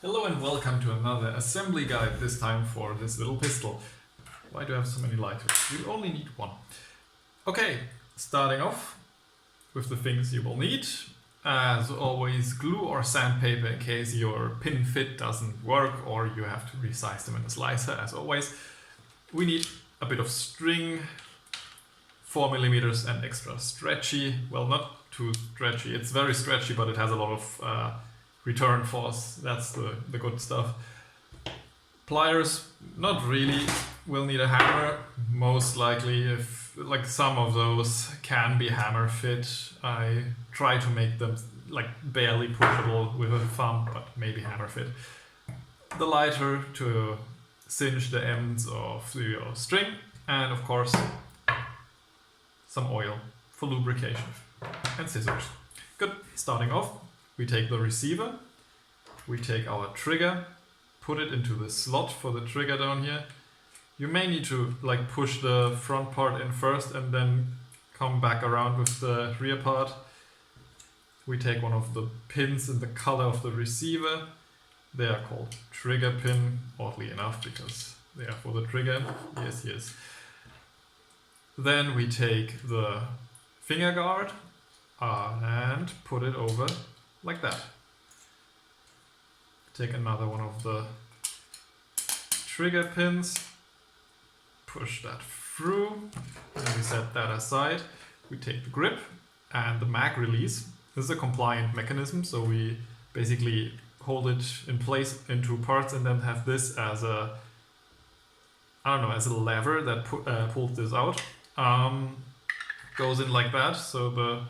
Hello and welcome to another assembly guide, this time for this little pistol. Why do I have so many lighters? You only need one. Okay, starting off with the things you will need. As always, glue or sandpaper in case your pin fit doesn't work or you have to resize them in a slicer, as always. We need a bit of string, 4mm and extra stretchy. Well, not too stretchy, it's very stretchy, but it has a lot of return force, that's the good stuff. Pliers, not really. We'll need a hammer, most likely, if like some of those can be hammer fit. I try to make them like barely pushable with a thumb, but maybe hammer fit. The lighter to cinch the ends of your string, and of course some oil for lubrication, and scissors. Good, starting off. We take the receiver, we take our trigger, put it into the slot for the trigger down here. You may need to like push the front part in first and then come back around with the rear part. We take one of the pins in the color of the receiver. They are called trigger pin, oddly enough, because they are for the trigger. Yes. Then we take the finger guard and put it over like that. Take another one of the trigger pins, push that through, then we set that aside. We take the grip and the mag release. This is a compliant mechanism, so we basically hold it in place in two parts and then have this as a, as a lever that pulls this out. Goes in like that, so the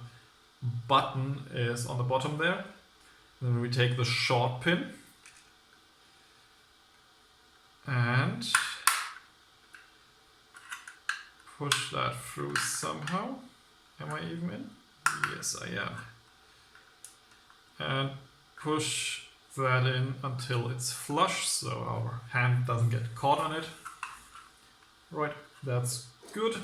button is on the bottom there. Then we take the short pin and push that through somehow. Am I even in? Yes, I am. And push that in until it's flush, so our hand doesn't get caught on it. Right, that's good.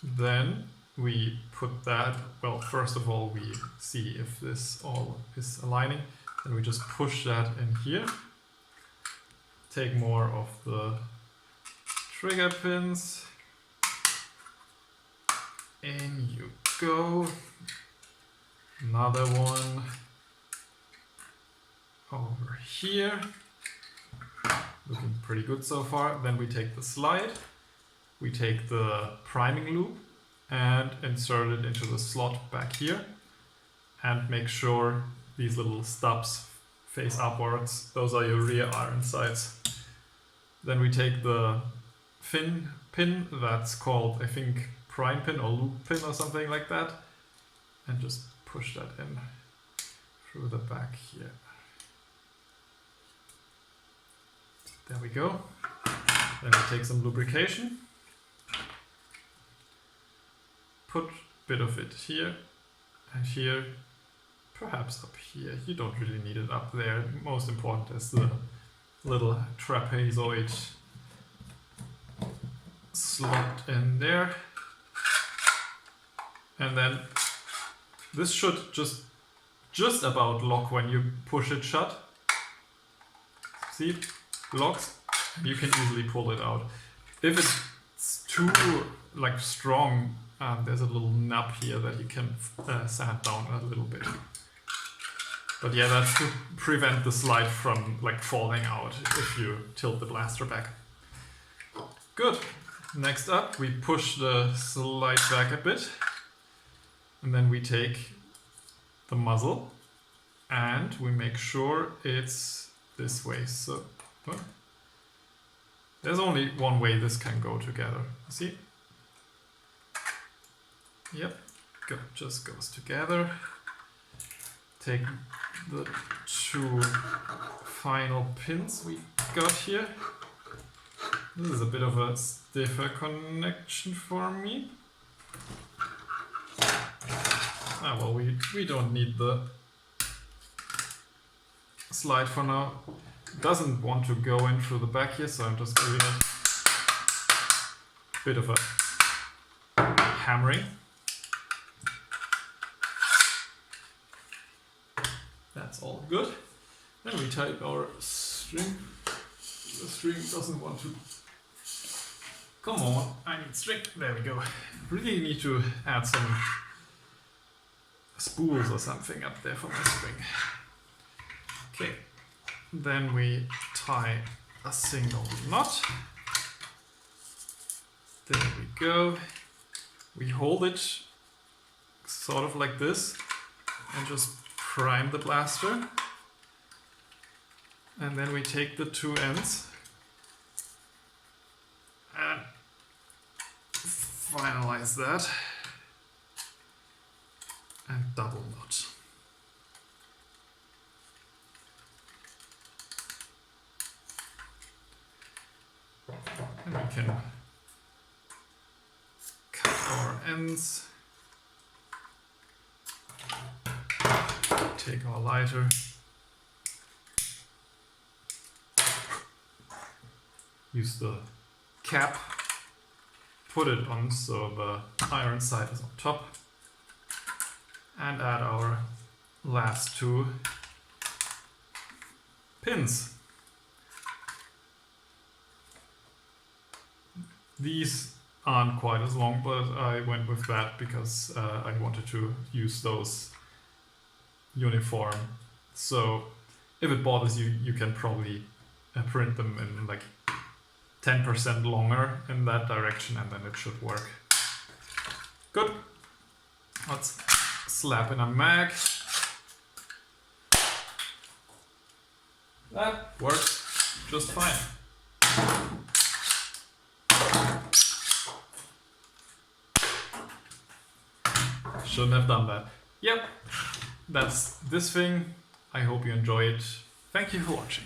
Then we put that, well, first of all, we see if this all is aligning. Then we just push that in here. Take more of the trigger pins. In you go. Another one over here. Looking pretty good so far. Then we take the slide. We take the priming loop and insert it into the slot back here and make sure these little stubs face upwards. Those are your rear iron sights. Then we take the fin pin, that's called, I think, prime pin or loop pin or something like that, and just push that in through the back here. There we go. Then we take some lubrication. Put a bit of it here and here, perhaps up here. You don't really need it up there. Most important is the little trapezoid slot in there. And then this should just about lock when you push it shut. See, locks. You can easily pull it out. If it's too like strong, there's a little nub here that you can sand down a little bit. But yeah, that's to prevent the slide from like falling out if you tilt the blaster back. Good. Next up, we push the slide back a bit. And then we take the muzzle and we make sure it's this way. So there's only one way this can go together. See? Yep, good. Just goes together. Take the two final pins we got here. This is a bit of a stiffer connection for me. Well, we don't need the slide for now. It doesn't want to go in through the back here, so I'm just giving it a bit of a hammering. That's all good. Then we take our string. The string doesn't want to. Come on, I need string. There we go. Really need to add some spools or something up there for my string. Okay. Then we tie a single knot. There we go. We hold it sort of like this and just prime the blaster. And then we take the two ends and finalize that and double knot. And we can cut our ends, take our lighter, use the cap, put it on so the iron side is on top, and add our last two pins. These aren't quite as long, but I went with that because I wanted to use those uniform. So if it bothers you, you can probably print them in like 10% longer in that direction, and then it should work. Good. Let's slap in a mag. That works just fine. Shouldn't have done that. Yep, that's this thing. I hope you enjoy it. Thank you for watching.